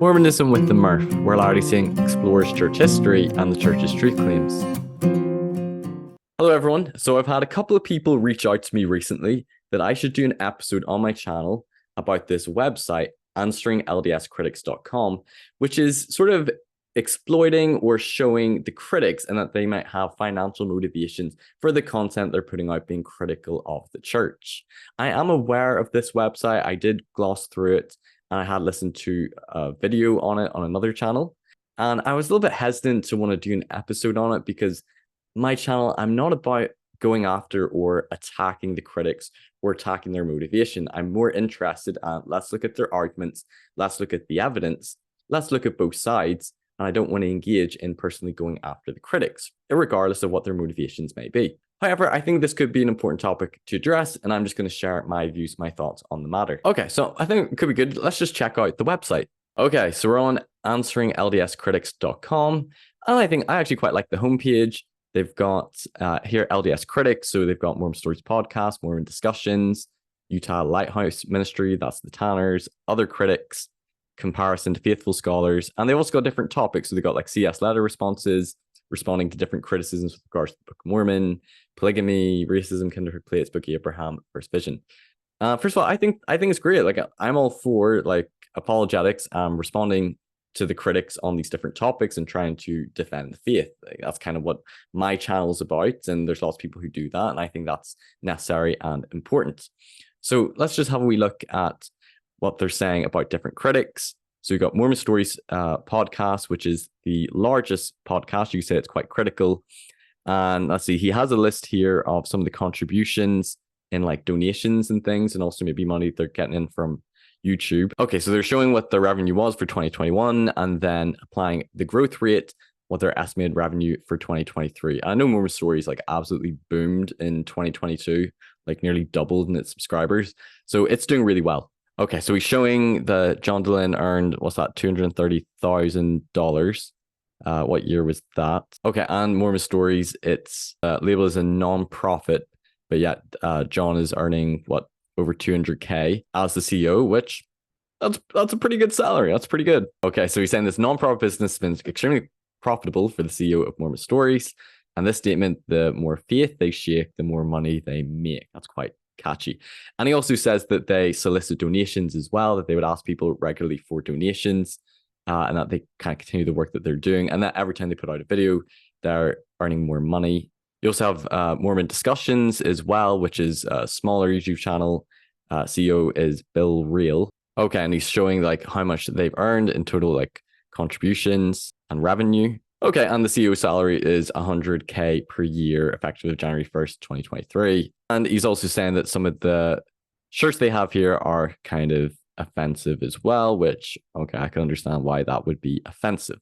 Mormonism with the Murph, where Larry Singh explores church history and the church's truth claims. Hello everyone. So I've had a couple of people reach out to me recently that I should do an episode on my channel about this website, answeringldscritics.com, which is sort of exploiting or showing the critics and that they might have financial motivations for the content they're putting out being critical of the church. I am aware of this website. I did gloss through it and I had listened to a video on it on another channel. And I was a little bit hesitant to want to do an episode on it because my channel, I'm not about going after or attacking the critics or attacking their motivation. I'm more interested in let's look at their arguments, let's look at the evidence, let's look at both sides. And I don't want to engage in personally going after the critics, regardless of what their motivations may be. However, I think this could be an important topic to address, and I'm just going to share my views, my thoughts on the matter. Okay, so I think it could be good. Let's just check out the website. Okay, so we're on answeringldscritics.com, and I think I actually quite like the homepage. They've got here LDS Critics, so they've got Mormon Stories Podcast, Mormon Discussions, Utah Lighthouse Ministry, that's the Tanners, other critics, comparison to faithful scholars, and they also got different topics. So they got like CS letter responses, responding to different criticisms with regards to the Book of Mormon, polygamy, racism, kinderhood plates, Book of Abraham, First Vision. First of all, I think it's great. Like I'm all for like apologetics, responding to the critics on these different topics and trying to defend the faith. Like, that's kind of what my channel is about, and there's lots of people who do that, and I think that's necessary and important. So let's just have a wee look at what they're saying about different critics. So you've got Mormon Stories podcast, which is the largest podcast. You say it's quite critical. And let's see, he has a list here of some of the contributions in like donations and things, and also maybe money they're getting in from YouTube. Okay, so they're showing what the revenue was for 2021 and then applying the growth rate, what their estimated revenue for 2023. I know Mormon Stories like absolutely boomed in 2022, like nearly doubled in its subscribers. So it's doing really well. Okay, so he's showing that John Dehlin earned, what's that, $230,000. What year was that? Okay, and Mormon Stories, it's labeled as a non-profit, but yet John is earning, what, over 200K as the CEO, which that's a pretty good salary. That's pretty good. Okay, so he's saying this non-profit business has been extremely profitable for the CEO of Mormon Stories. And this statement, the more faith they shake, the more money they make. That's quite catchy. And he also says that they solicit donations as well, that they would ask people regularly for donations, and that they kind of continue the work that they're doing, and that every time they put out a video, they're earning more money. You also have Mormon Discussions as well, which is a smaller YouTube channel. CEO is Bill Reel. Okay, and he's showing like how much they've earned in total, like contributions and revenue. Okay, and the CEO salary is 100K per year, effective January 1st, 2023. And he's also saying that some of the shirts they have here are kind of offensive as well, which, okay, I can understand why that would be offensive.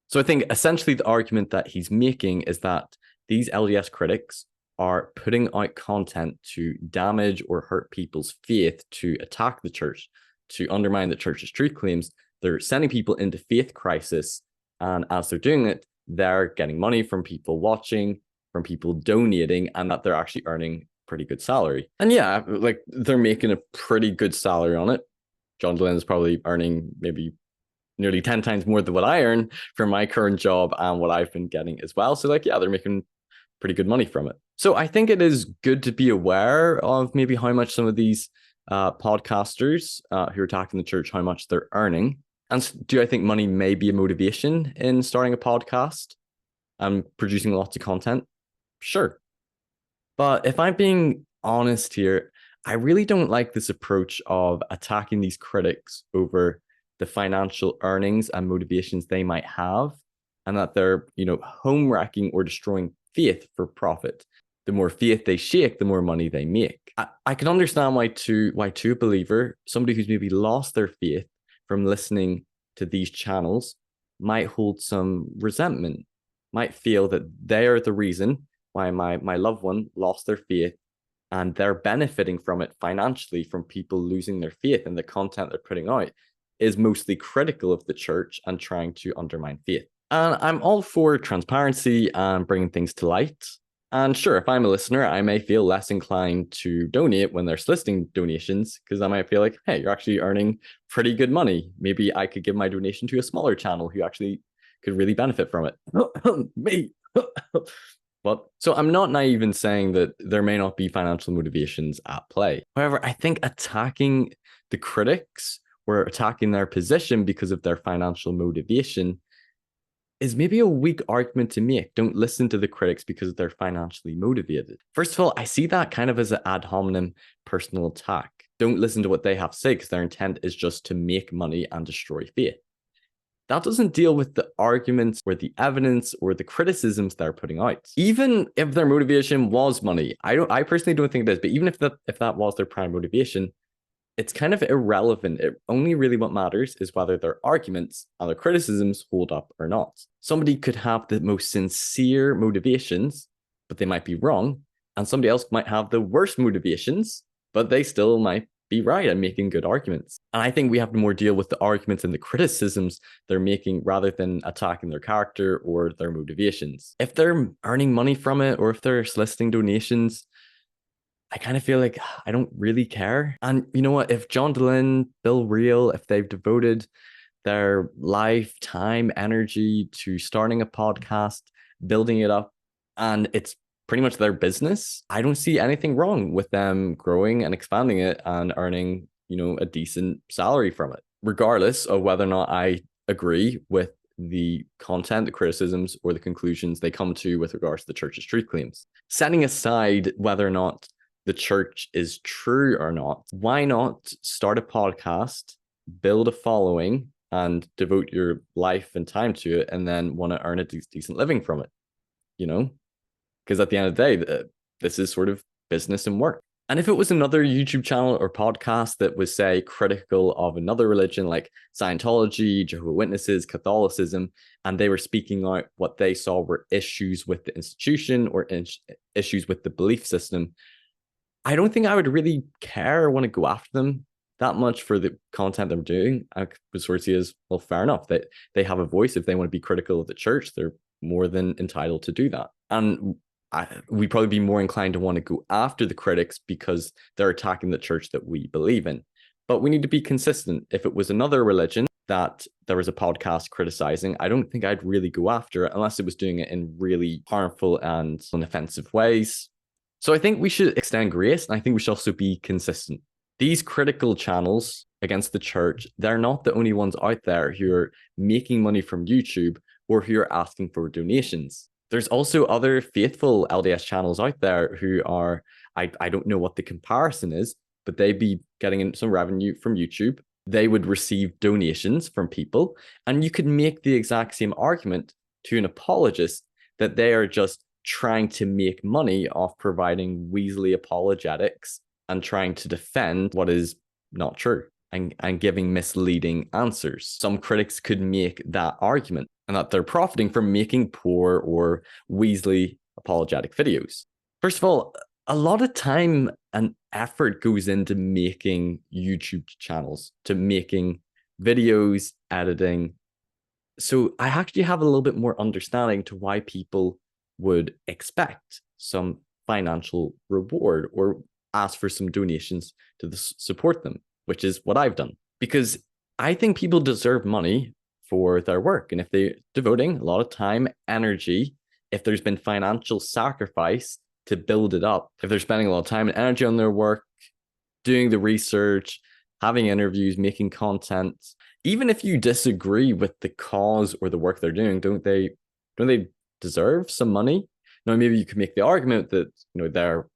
So I think essentially the argument that he's making is that these LDS critics are putting out content to damage or hurt people's faith, to attack the church, to undermine the church's truth claims. They're sending people into faith crisis. And as they're doing it, they're getting money from people watching, from people donating, and that they're actually earning pretty good salary. And yeah, like they're making a pretty good salary on it. John Dehlin is probably earning maybe nearly 10 times more than what I earn from my current job and what I've been getting as well. So like, yeah, they're making pretty good money from it. So I think it is good to be aware of maybe how much some of these podcasters who are attacking the church, how much they're earning. And do I think money may be a motivation in starting a podcast and producing lots of content? Sure. But if I'm being honest here, I really don't like this approach of attacking these critics over the financial earnings and motivations they might have, and that they're, home wrecking or destroying faith for profit. The more faith they shake, the more money they make. I can understand why to a believer, somebody who's maybe lost their faith from listening to these channels, might hold some resentment, might feel that they are the reason why my loved one lost their faith, and they're benefiting from it financially from people losing their faith, and the content they're putting out is mostly critical of the church and trying to undermine faith. And I'm all for transparency and bringing things to light. And sure, if I'm a listener, I may feel less inclined to donate when they're soliciting donations because I might feel like, hey, you're actually earning pretty good money. Maybe I could give my donation to a smaller channel who actually could really benefit from it. Me. But so I'm not naive in saying that there may not be financial motivations at play. However, I think attacking the critics or attacking their position because of their financial motivation is maybe a weak argument to make. Don't listen to the critics because they're financially motivated. First of all, I see that kind of as an ad hominem personal attack. Don't listen to what they have to say because their intent is just to make money and destroy faith. That doesn't deal with the arguments or the evidence or the criticisms they're putting out. Even if their motivation was money, I personally don't think it is, but even if that was their prime motivation, it's kind of irrelevant. It only really what matters is whether their arguments and their criticisms hold up or not. Somebody could have the most sincere motivations, but they might be wrong. And somebody else might have the worst motivations, but they still might be right and making good arguments. And I think we have to more deal with the arguments and the criticisms they're making rather than attacking their character or their motivations. If they're earning money from it or if they're soliciting donations, I kind of feel like I don't really care. And you know what? If John DeLynn, Bill Reel, if they've devoted their life, time, energy to starting a podcast, building it up, and it's pretty much their business, I don't see anything wrong with them growing and expanding it and earning, a decent salary from it, regardless of whether or not I agree with the content, the criticisms, or the conclusions they come to with regards to the church's truth claims. Setting aside whether or not the church is true or not, why not start a podcast, build a following, and devote your life and time to it, and then want to earn a decent living from it, Because at the end of the day, this is sort of business and work. And if it was another YouTube channel or podcast that was, say, critical of another religion like Scientology, Jehovah's Witnesses, Catholicism, and they were speaking out what they saw were issues with the institution or issues with the belief system, I don't think I would really care or want to go after them that much for the content they're doing. I would sort of see as, well, fair enough. They have a voice. If they want to be critical of the church, they're more than entitled to do that. And we'd probably be more inclined to want to go after the critics because they're attacking the church that we believe in. But we need to be consistent. If it was another religion that there was a podcast criticizing, I don't think I'd really go after it unless it was doing it in really harmful and unoffensive ways. So I think we should extend grace, and I think we should also be consistent. These critical channels against the church, they're not the only ones out there who are making money from YouTube or who are asking for donations. There's also other faithful LDS channels out there who are, I don't know what the comparison is, but they'd be getting some revenue from YouTube. They would receive donations from people, and you could make the exact same argument to an apologist that they are just trying to make money off providing Weasley apologetics and trying to defend what is not true and giving misleading answers. Some critics could make that argument and that they're profiting from making poor or Weasley apologetic videos. First of all, a lot of time and effort goes into making YouTube channels, to making videos, editing. So I actually have a little bit more understanding to why people would expect some financial reward or ask for some donations to support them, which is what I've done. Because I think people deserve money for their work. And if they're devoting a lot of time, energy, if there's been financial sacrifice to build it up, if they're spending a lot of time and energy on their work, doing the research, having interviews, making content, even if you disagree with the cause or the work they're doing, don't they deserve some money? Now, maybe you could make the argument that they're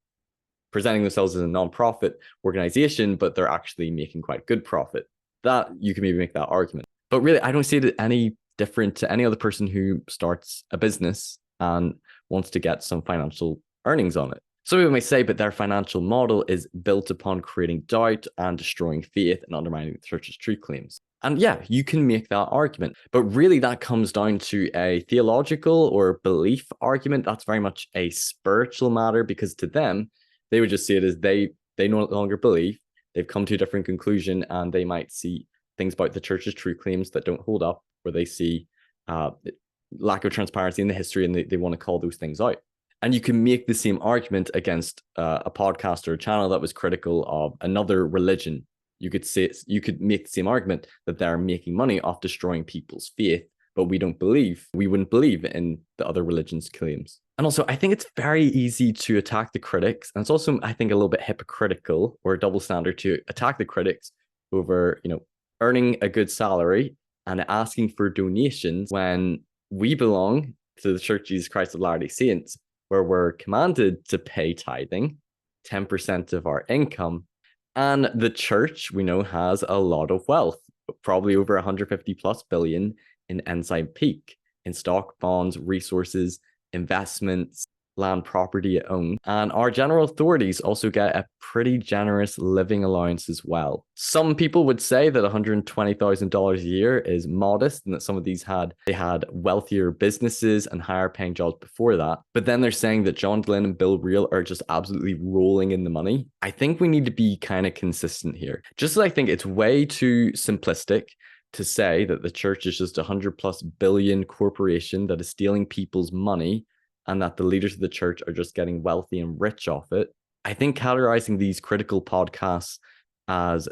presenting themselves as a non-profit organization, but they're actually making quite good profit. That you can maybe make that argument. But really, I don't see it any different to any other person who starts a business and wants to get some financial earnings on it. Some people may say, but their financial model is built upon creating doubt and destroying faith and undermining the church's truth claims. And yeah, you can make that argument, but really that comes down to a theological or belief argument. That's very much a spiritual matter, because to them, they would just see it as they no longer believe, they've come to a different conclusion, and they might see things about the church's truth claims that don't hold up, or they see lack of transparency in the history, and they want to call those things out. And you can make the same argument against a podcast or a channel that was critical of another religion. You could make the same argument that they're making money off destroying people's faith, but we wouldn't believe in the other religion's claims. And also, I think it's very easy to attack the critics. And it's also, I think, a little bit hypocritical or a double standard to attack the critics over, earning a good salary and asking for donations when we belong to the Church of Jesus Christ of Latter-day Saints, where we're commanded to pay tithing, 10% of our income. And the church, we know, has a lot of wealth, probably over 150 plus billion in Ensign Peak, in stock, bonds, resources, investments, land property it owns. And our general authorities also get a pretty generous living allowance as well. Some people would say that $120,000 a year is modest and that some of these had wealthier businesses and higher paying jobs before that. But then they're saying that John Glenn and Bill Reel are just absolutely rolling in the money. I think we need to be kind of consistent here. Just as I think it's way too simplistic to say that the church is just a 100+ billion corporation that is stealing people's money and that the leaders of the church are just getting wealthy and rich off it. I think categorizing these critical podcasts as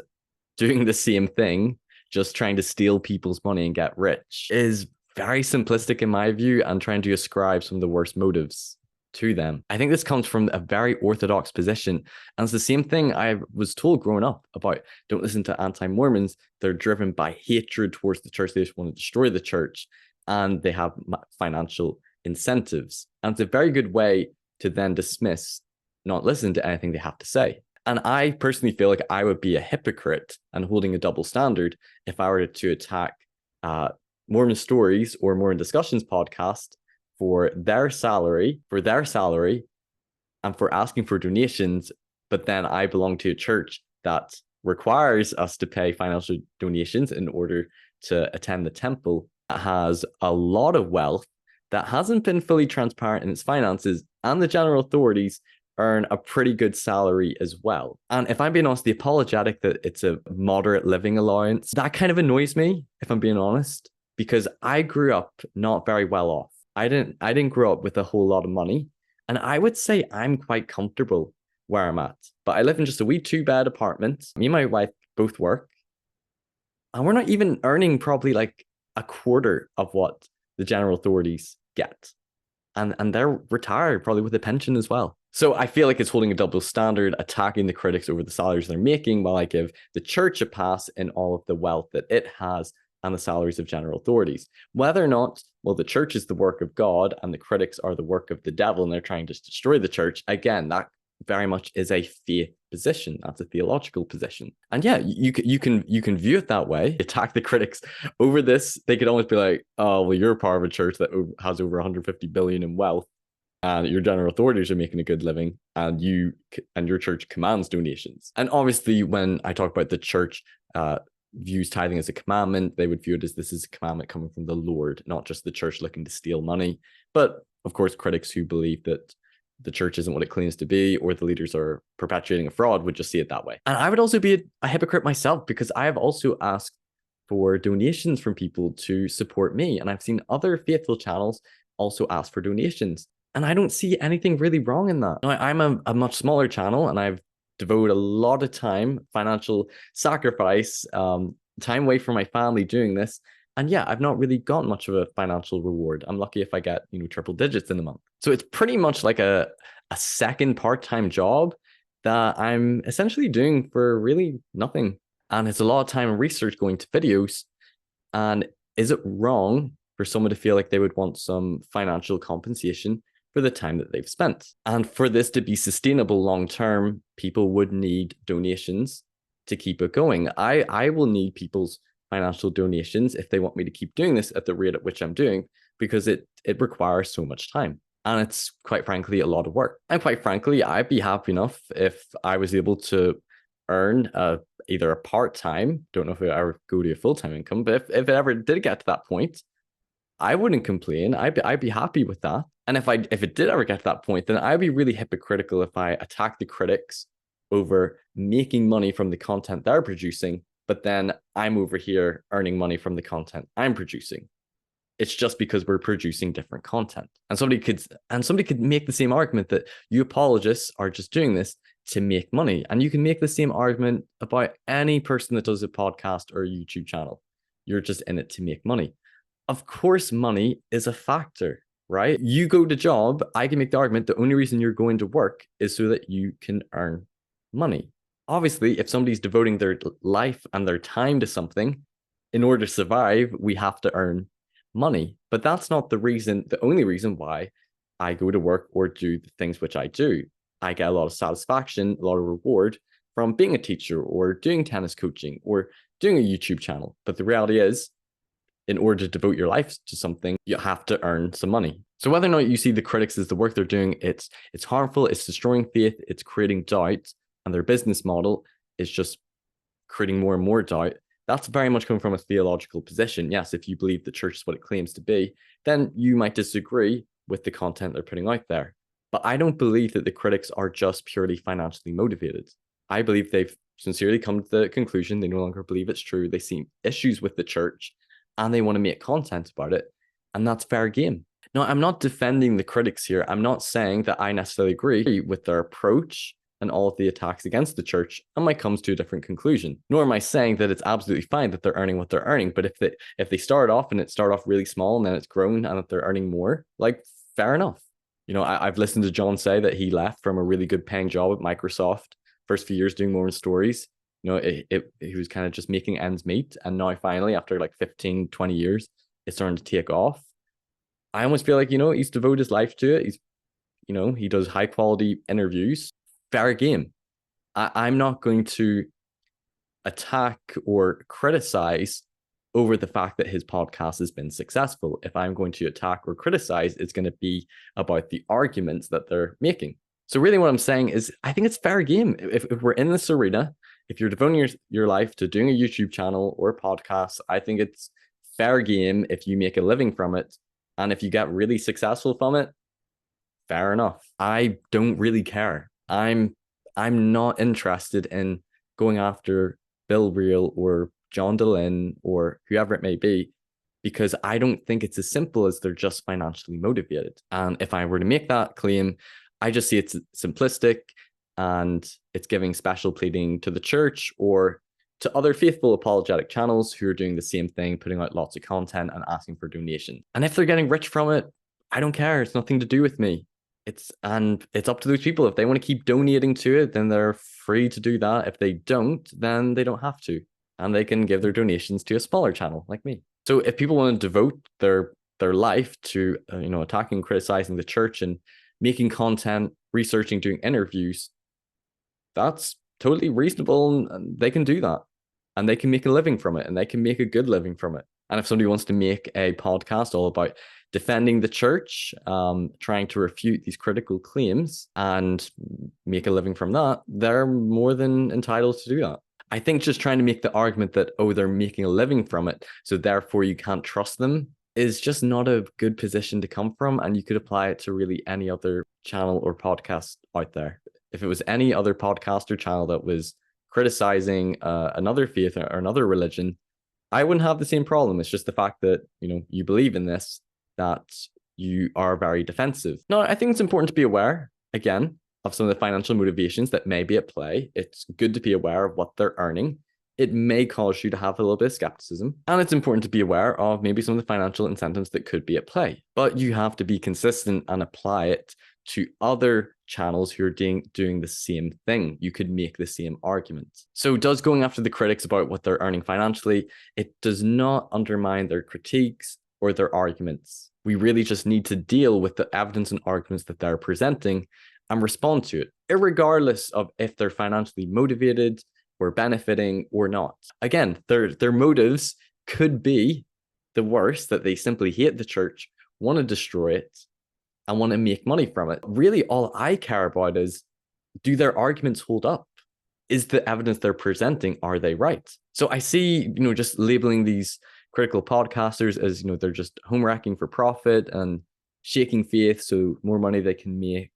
doing the same thing, just trying to steal people's money and get rich, is very simplistic in my view and trying to ascribe some of the worst motives to them. I think this comes from a very orthodox position. And it's the same thing I was told growing up about don't listen to anti-Mormons. They're driven by hatred towards the church. They just want to destroy the church and they have financial incentives. And it's a very good way to then dismiss, not listen to anything they have to say. And I personally feel like I would be a hypocrite and holding a double standard if I were to attack Mormon Stories or Mormon Discussions podcast for their salary, and for asking for donations, but then I belong to a church that requires us to pay financial donations in order to attend the temple, that has a lot of wealth, that hasn't been fully transparent in its finances, and the general authorities earn a pretty good salary as well. And if I'm being honest, the apologetic that it's a moderate living allowance, that kind of annoys me, if I'm being honest, because I grew up not very well off. I didn't grow up with a whole lot of money, and I would say I'm quite comfortable where I'm at. But I live in just a wee 2-bed apartment. Me and my wife both work, and we're not even earning probably like a quarter of what the general authorities get. And they're retired, probably with a pension as well. So I feel like it's holding a double standard, attacking the critics over the salaries they're making, while I give the church a pass in all of the wealth that it has and the salaries of general authorities. Whether or not, well, the church is the work of God and the critics are the work of the devil and they're trying to destroy the church, again, that very much is a faith position. That's a theological position. And yeah, you can view it that way. Attack the critics over this. They could almost be like, oh, well, you're part of a church that has over 150 billion in wealth, and your general authorities are making a good living, and your church commands donations. And obviously, when I talk about the church views tithing as a commandment, they would view it as this is a commandment coming from the Lord, not just the church looking to steal money. But of course, critics who believe that the church isn't what it claims to be, or the leaders are perpetuating a fraud, would just see it that way. And I would also be a hypocrite myself, because I have also asked for donations from people to support me. And I've seen other faithful channels also ask for donations. And I don't see anything really wrong in that. Now, I'm a much smaller channel, and I've devoted a lot of time, financial sacrifice, time away from my family doing this. And yeah, I've not really got much of a financial reward. I'm lucky if I get, triple digits in a month. So it's pretty much like a second part-time job that I'm essentially doing for really nothing. And it's a lot of time and research going to videos. And is it wrong for someone to feel like they would want some financial compensation for the time that they've spent? And for this to be sustainable long-term, people would need donations to keep it going. I will need people's financial donations if they want me to keep doing this at the rate at which I'm doing, because it requires so much time. And it's quite frankly a lot of work. And quite frankly, I'd be happy enough if I was able to earn either a part-time, don't know if it ever go to a full-time income, but if it ever did get to that point, I wouldn't complain. I'd be happy with that. And if it did ever get to that point, then I'd be really hypocritical if I attack the critics over making money from the content they're producing, but then I'm over here earning money from the content I'm producing. It's just because we're producing different content. And somebody could make the same argument that you apologists are just doing this to make money. And you can make the same argument about any person that does a podcast or a YouTube channel. You're just in it to make money. Of course, money is a factor, right? You go to job, I can make the argument the only reason you're going to work is so that you can earn money. Obviously, if somebody's devoting their life and their time to something, in order to survive, we have to earn money. But that's not the only reason why I go to work or do the things which I do. I get a lot of satisfaction, a lot of reward from being a teacher or doing tennis coaching or doing a YouTube channel. But the reality is, in order to devote your life to something, you have to earn some money. So whether or not you see the critics as the work they're doing, it's harmful, it's destroying faith, it's creating doubt, and their business model is just creating more and more doubt. That's very much coming from a theological position. Yes, if you believe the church is what it claims to be, then you might disagree with the content they're putting out there. But I don't believe that the critics are just purely financially motivated. I believe they've sincerely come to the conclusion they no longer believe it's true. They see issues with the church and they want to make content about it. And that's fair game. No, I'm not defending the critics here. I'm not saying that I necessarily agree with their approach and all of the attacks against the church, and might come to a different conclusion. Nor am I saying that it's absolutely fine that they're earning what they're earning. But if they start off and it started off really small and then it's grown and that they're earning more, like, fair enough. I've listened to John say that he left from a really good paying job at Microsoft, first few years doing Mormon stories. He was kind of just making ends meet. And now finally, after like 15, 20 years, it's starting to take off. I almost feel like, he's devoted his life to it. He does high quality interviews. Fair game. I'm not going to attack or criticize over the fact that his podcast has been successful. If I'm going to attack or criticize, it's going to be about the arguments that they're making. So really what I'm saying is I think it's fair game. If we're in this arena, if you're devoting your life to doing a YouTube channel or podcast, I think it's fair game if you make a living from it. And if you get really successful from it, fair enough. I don't really care. I'm not interested in going after Bill Reel or John DeLynn or whoever it may be, because I don't think it's as simple as they're just financially motivated. And if I were to make that claim, I just see it's simplistic and it's giving special pleading to the church or to other faithful apologetic channels who are doing the same thing, putting out lots of content and asking for donation. And if they're getting rich from it, I don't care. It's nothing to do with me. It's up to those people. If they want to keep donating to it, then they're free to do that. If they don't, then they don't have to. And they can give their donations to a smaller channel like me. So if people want to devote their life to attacking, criticizing the church and making content, researching, doing interviews, that's totally reasonable, and they can do that. And they can make a living from it, and they can make a good living from it. And if somebody wants to make a podcast all about defending the church, trying to refute these critical claims and make a living from that, they're more than entitled to do that. I think just trying to make the argument that, they're making a living from it, so therefore you can't trust them, is just not a good position to come from. And you could apply it to really any other channel or podcast out there. If it was any other podcast or channel that was criticizing another faith or another religion, I wouldn't have the same problem. It's just the fact that, you believe in this, that you are very defensive. No, I think it's important to be aware, again, of some of the financial motivations that may be at play. It's good to be aware of what they're earning. It may cause you to have a little bit of skepticism. And it's important to be aware of maybe some of the financial incentives that could be at play. But you have to be consistent and apply it to other channels who are doing the same thing. You could make the same argument. So does going after the critics about what they're earning financially, it does not undermine their critiques or their arguments. We really just need to deal with the evidence and arguments that they're presenting and respond to it, irregardless of if they're financially motivated or benefiting or not. Again, their motives could be the worst, that they simply hate the church, want to destroy it, and want to make money from it. Really, all I care about is, do their arguments hold up? Is the evidence they're presenting, are they right? So I see, just labeling these critical podcasters as, they're just home wrecking for profit and shaking faith so more money they can make.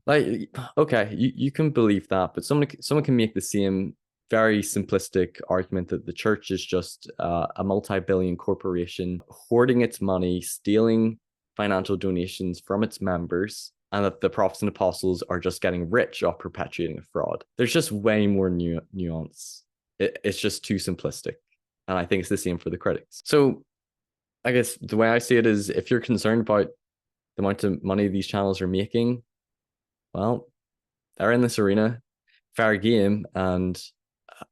Like, okay, you can believe that, but someone can make the same very simplistic argument that the church is just a multi-billion corporation hoarding its money, stealing financial donations from its members, and that the prophets and apostles are just getting rich off perpetuating a fraud. There's just way more nuance. It's just too simplistic. And I think it's the same for the critics. So I guess the way I see it is, if you're concerned about the amount of money these channels are making, well, they're in this arena, fair game, and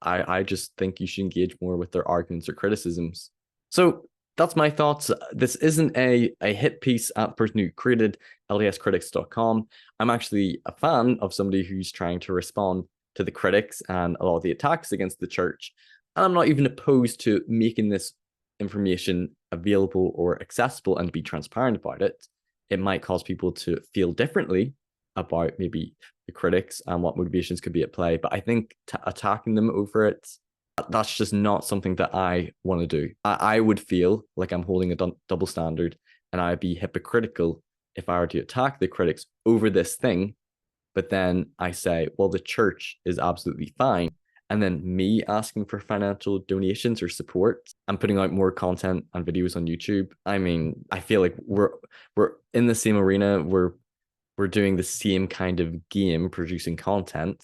I just think you should engage more with their arguments or criticisms. So that's my thoughts. This isn't a hit piece at the person who created ldscritics.com. I'm actually a fan of somebody who's trying to respond to the critics and a lot of the attacks against the church. And I'm not even opposed to making this information available or accessible and be transparent about it. It might cause people to feel differently about maybe the critics and what motivations could be at play. But I think attacking them over it, that's just not something that I want to do. I would feel like I'm holding a double standard, and I'd be hypocritical if I were to attack the critics over this thing, but then I say, well, the church is absolutely fine. And then me asking for financial donations or support and putting out more content and videos on YouTube. I mean, I feel like we're in the same arena. We're doing the same kind of game, producing content.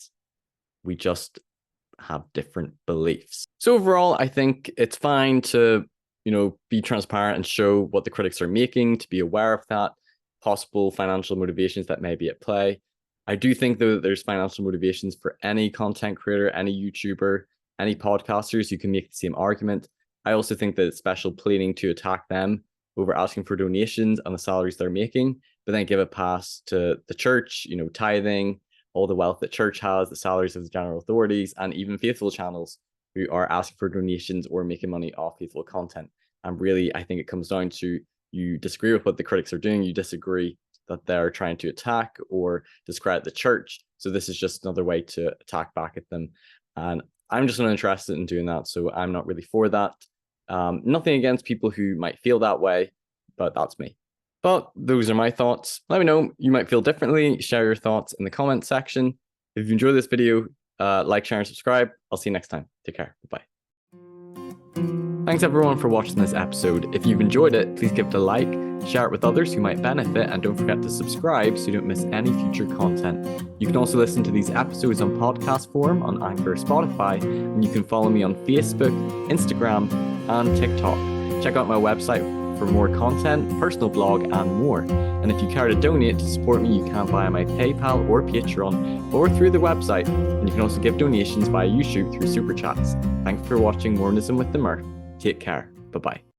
We just have different beliefs. So overall, I think it's fine to, be transparent and show what the critics are making, to be aware of that, possible financial motivations that may be at play. I do think, though, that there's financial motivations for any content creator, any YouTuber, any podcasters. You can make the same argument. I also think that it's special pleading to attack them over asking for donations and the salaries they're making, but then give a pass to the church, tithing, all the wealth that church has, the salaries of the general authorities, and even faithful channels who are asking for donations or making money off faithful content. And really, I think it comes down to, you disagree with what the critics are doing, you disagree that they're trying to attack or discredit the church. So this is just another way to attack back at them. And I'm just not interested in doing that. So I'm not really for that. Nothing against people who might feel that way, but that's me. But those are my thoughts. Let me know, you might feel differently. Share your thoughts in the comment section. If you enjoyed this video, like, share, and subscribe. I'll see you next time. Take care. Bye-bye. Thanks everyone for watching this episode. If you've enjoyed it, please give it a like, share it with others who might benefit, and don't forget to subscribe so you don't miss any future content. You can also listen to these episodes on podcast form on Anchor or Spotify, and you can follow me on Facebook, Instagram, and TikTok. Check out my website for more content, personal blog, and more. And if you care to donate to support me, you can via my PayPal or Patreon, or through the website. And you can also give donations via YouTube through Super Chats. Thanks for watching Mormonism with the Murph. Take care. Bye-bye.